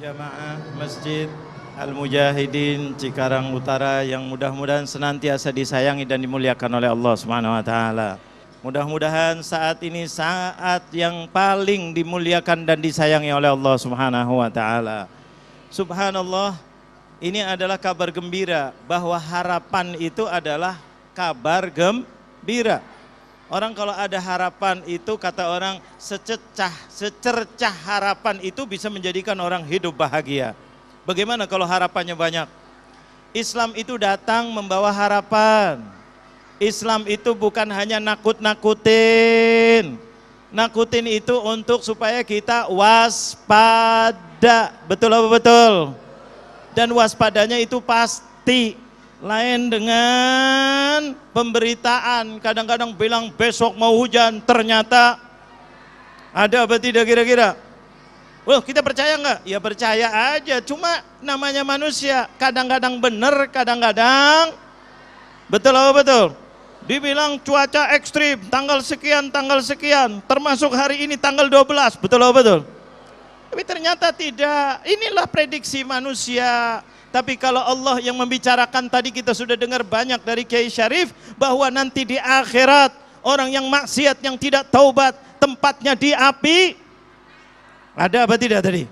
Jamaah Masjid Al-Mujahidin Cikarang Utara yang mudah-mudahan senantiasa disayangi dan dimuliakan oleh Allah Subhanahu wa taala. Mudah-mudahan saat ini saat yang paling dimuliakan dan disayangi oleh Allah Subhanahu wa taala. Subhanallah, ini adalah kabar gembira bahwa harapan itu adalah kabar gembira. Orang kalau ada harapan itu kata orang secercah harapan itu bisa menjadikan orang hidup bahagia. Bagaimana kalau harapannya banyak? Islam itu datang membawa harapan. Islam itu bukan hanya nakut-nakutin. Nakutin itu untuk supaya kita waspada. Betul apa betul? Dan waspadanya itu pasti. Lain dengan pemberitaan, kadang-kadang bilang besok mau hujan, ternyata ada apa tidak kira-kira? Wah, kita percaya nggak? Ya percaya aja, cuma namanya manusia, kadang-kadang benar, kadang-kadang betul apa betul? Dibilang cuaca ekstrim, tanggal sekian, termasuk hari ini tanggal 12, betul apa betul? Tapi ternyata tidak, inilah prediksi manusia. Tapi kalau Allah yang membicarakan, tadi kita sudah dengar banyak dari Kiai Syarif, bahwa nanti di akhirat orang yang maksiat, yang tidak taubat, tempatnya di api. Ada apa tidak tadi?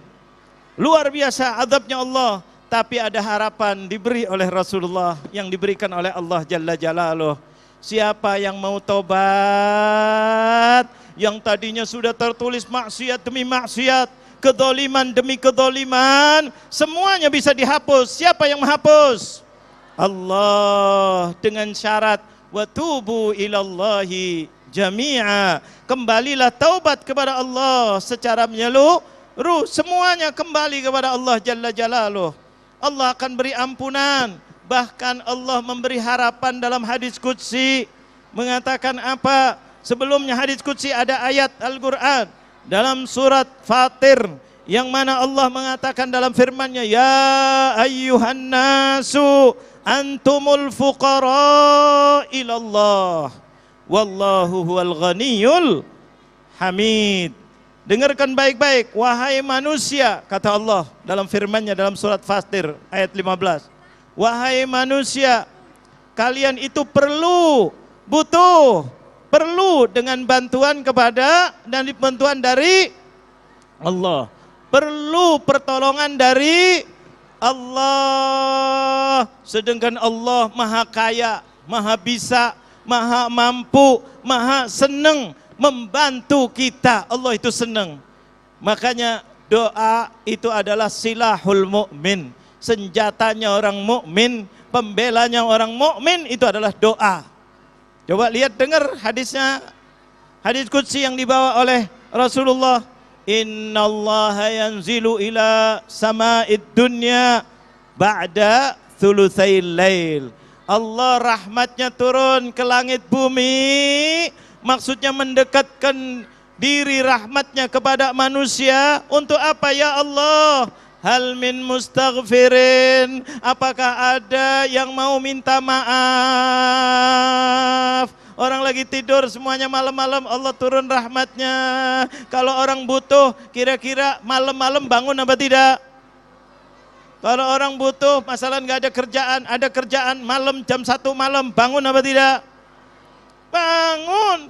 Luar biasa azabnya Allah. Tapi ada harapan diberi oleh Rasulullah, yang diberikan oleh Allah Jalla Jalaluh. Siapa yang mau taubat, yang tadinya sudah tertulis maksiat demi maksiat, kedoliman demi kedoliman, semuanya bisa dihapus. Siapa yang menghapus? Allah, dengan syarat watubu ilallahi jami'a. Kembalilah taubat kepada Allah secara menyeluruh, semuanya kembali kepada Allah Jalla Jalaluh. Allah akan beri ampunan. Bahkan Allah memberi harapan dalam hadis qudsi, mengatakan apa? Sebelumnya hadis qudsi ada ayat Al-Qur'an dalam surat Fatir, yang mana Allah mengatakan dalam firman-Nya, ya ayyuhan nasu antumul fuqara ilallah wallahu huwal ghaniyul hamid. Dengarkan baik-baik, wahai manusia, kata Allah dalam firman-Nya dalam surat Fatir ayat 15. Wahai manusia, kalian itu butuh dengan bantuan kepada dan bantuan dari Allah. Perlu pertolongan dari Allah. Sedangkan Allah maha kaya, maha bisa, maha mampu, maha senang membantu kita. Allah itu senang. Makanya doa itu adalah silahul mu'min. Senjatanya orang mukmin, pembelanya orang mukmin itu adalah doa. Coba lihat, dengar hadisnya, hadis qudsi yang dibawa oleh Rasulullah. Innallaha yanzilu ila sama'id dunya ba'da thulutsail lail. Allah rahmatnya turun ke langit bumi, maksudnya mendekatkan diri rahmatnya kepada manusia. Untuk apa ya Allah? Hal min mustaghfirin, apakah ada yang mau minta maaf? Orang lagi tidur semuanya, malam-malam Allah turun rahmatnya. Kalau orang butuh, kira-kira malam-malam bangun apa tidak? Kalau orang butuh, masalah nggak ada kerjaan malam jam 1 malam, bangun apa tidak? Bangun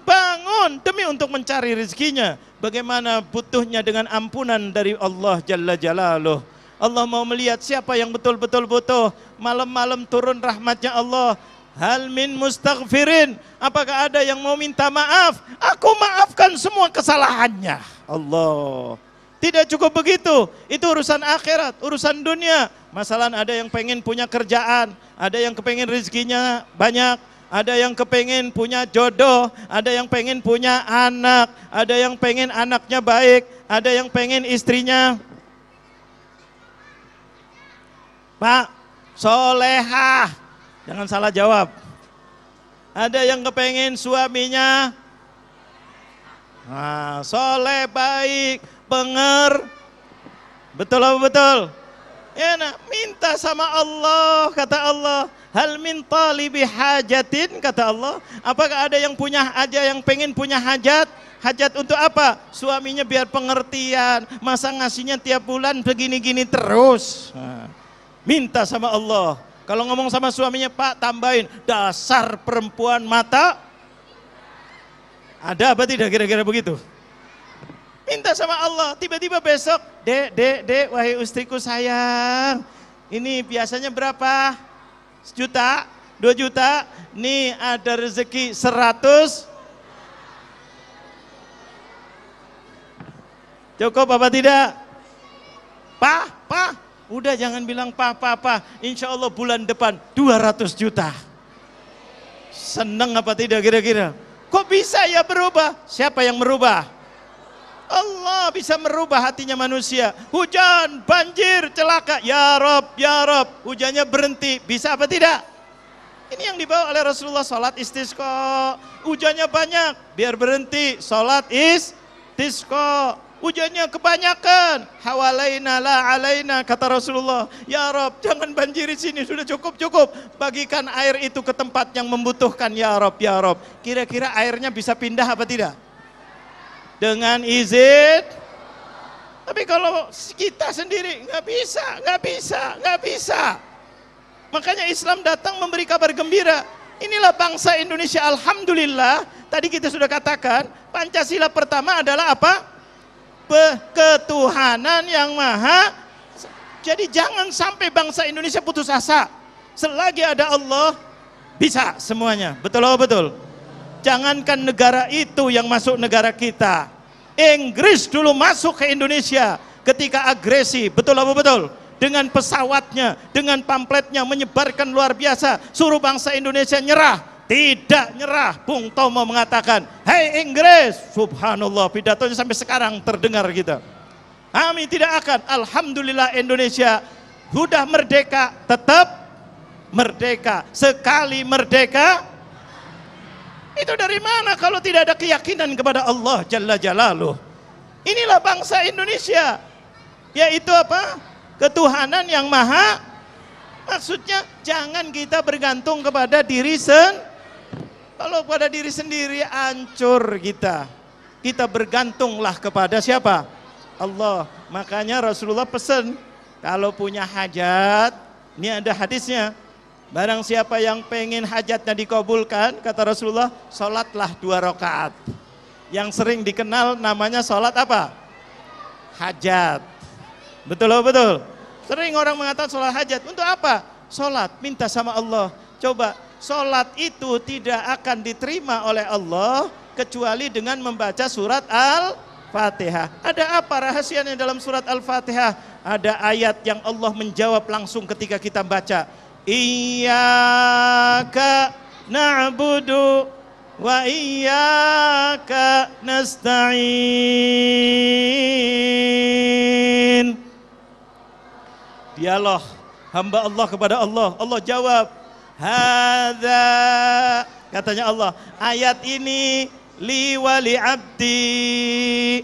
demi untuk mencari rezekinya. Bagaimana butuhnya dengan ampunan dari Allah Jalla Jalaluh. Allah mau melihat siapa yang betul-betul butuh. Malam-malam turun rahmatnya Allah. Hal min mustaghfirin, apakah ada yang mau minta maaf? Aku maafkan semua kesalahannya. Allah. Tidak cukup begitu, itu urusan akhirat, urusan dunia. Masalah ada yang pengen punya kerjaan, ada yang kepengen rezekinya banyak, ada yang kepengen punya jodoh, ada yang pengen punya anak, ada yang pengen anaknya baik, ada yang pengen istrinya Pak solehah, jangan salah jawab. Ada yang kepengen suaminya soleh, baik, betul apa betul? Ya, nah, minta sama Allah, kata Allah. Hal min talibi hajatin, kata Allah. Apakah ada yang punya yang pengen punya hajat? Hajat untuk apa? Suaminya biar pengertian, masa ngasihnya tiap bulan begini-gini terus. Nah, minta sama Allah. Kalau ngomong sama suaminya, Pak tambahin, dasar perempuan mata. Ada apa tidak kira-kira begitu? Minta sama Allah, tiba-tiba besok, dek, wahai istriku sayang, ini biasanya berapa? 1 juta, 2 juta, nih ada rezeki 100. Cukup apa tidak? Pak, udah jangan bilang pak, insya Allah bulan depan 200 juta. Seneng apa tidak kira-kira? Kok bisa ya berubah? Siapa yang merubah? Allah bisa merubah hatinya manusia. Hujan, banjir, celaka, ya Rob, hujannya berhenti, bisa apa tidak? Ini yang dibawa oleh Rasulullah, salat istisqa. Hujannya banyak, biar berhenti, salat istisqa. Hujannya kebanyakan, hawalaina la alaina, kata Rasulullah. Ya Rob, jangan banjiri sini, sudah cukup. Bagikan air itu ke tempat yang membutuhkan, ya Rob. Kira-kira airnya bisa pindah apa tidak? Dengan izin. Tapi kalau kita sendiri nggak bisa. Makanya Islam datang memberi kabar gembira. Inilah bangsa Indonesia, alhamdulillah. Tadi kita sudah katakan, Pancasila pertama adalah apa? Ketuhanan yang maha. Jadi jangan sampai bangsa Indonesia putus asa. Selagi ada Allah, bisa semuanya. Betul atau betul? Jangankan negara itu yang masuk negara kita. Inggris dulu masuk ke Indonesia ketika agresi, betul apa betul? Dengan pesawatnya, dengan pamfletnya menyebarkan luar biasa, suruh bangsa Indonesia nyerah. Tidak nyerah. Bung Tomo mengatakan, "Hei Inggris," subhanallah, pidatonya sampai sekarang terdengar kita. Kami tidak akan. Alhamdulillah Indonesia sudah merdeka, tetap merdeka. Sekali merdeka, itu dari mana kalau tidak ada keyakinan kepada Allah Jalla Jalaluh? Inilah bangsa Indonesia, yaitu apa? Ketuhanan yang maha. Maksudnya jangan kita bergantung kepada diri sendiri. Kalau pada diri sendiri hancur kita. Kita bergantunglah kepada siapa? Allah. Makanya Rasulullah pesan, kalau punya hajat, ini ada hadisnya, barang siapa yang pengen hajatnya dikabulkan, kata Rasulullah, sholatlah 2 rakaat. Yang sering dikenal namanya sholat apa? Hajat. Betul atau betul? Sering orang mengatakan sholat hajat. Untuk apa? Sholat, minta sama Allah. Coba, sholat itu tidak akan diterima oleh Allah kecuali dengan membaca surat Al-Fatihah. Ada apa rahasianya dalam surat Al-Fatihah? Ada ayat yang Allah menjawab langsung ketika kita baca. Iyyaka na'budu wa iyyaka nasta'in. Dialog hamba Allah kepada Allah. Allah jawab, hadza, katanya Allah, ayat ini li wali abdi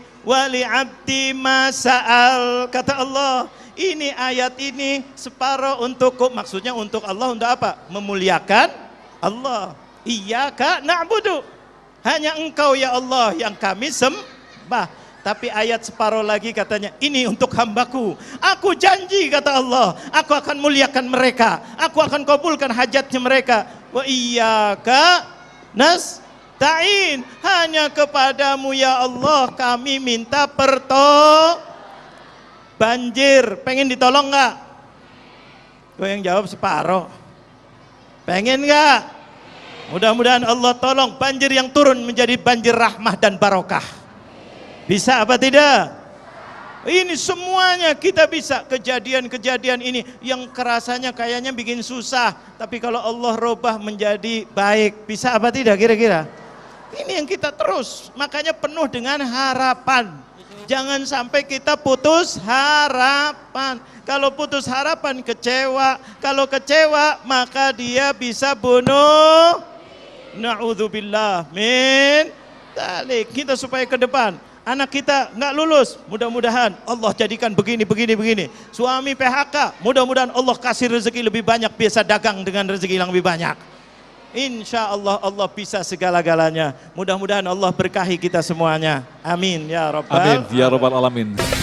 ma sa'al, kata Allah. Ini ayat ini separuh untukku, maksudnya untuk Allah, untuk apa? Memuliakan Allah. Iyyaka na'budu, hanya engkau ya Allah yang kami sembah. Tapi ayat separuh lagi katanya, ini untuk hambaku. Aku janji, kata Allah, aku akan muliakan mereka, aku akan kabulkan hajatnya mereka. Wa iyyaka nasta'in, hanya kepadamu ya Allah kami minta pertolongan. Banjir, pengen ditolong nggak? Gue yang jawab separuh. Pengen nggak? Mudah-mudahan Allah tolong banjir yang turun menjadi banjir rahmah dan barokah. Bisa apa tidak? Ini semuanya kita bisa. Kejadian-kejadian ini yang kerasanya kayaknya bikin susah, tapi kalau Allah rubah menjadi baik, bisa apa tidak kira-kira? Ini yang kita terus, makanya penuh dengan harapan. Jangan sampai kita putus harapan. Kalau putus harapan kecewa. Kalau kecewa maka dia bisa bunuh. Na'udzubillah min dzalik. Kita supaya ke depan anak kita nggak lulus, mudah-mudahan Allah jadikan begini. Suami PHK, mudah-mudahan Allah kasih rezeki lebih banyak, biasa dagang dengan rezeki yang lebih banyak. insya Allah Allah bisa segala-galanya. Mudah-mudahan Allah berkahi kita semuanya. Amin ya Rabbal Amin ya Rabbal Alamin.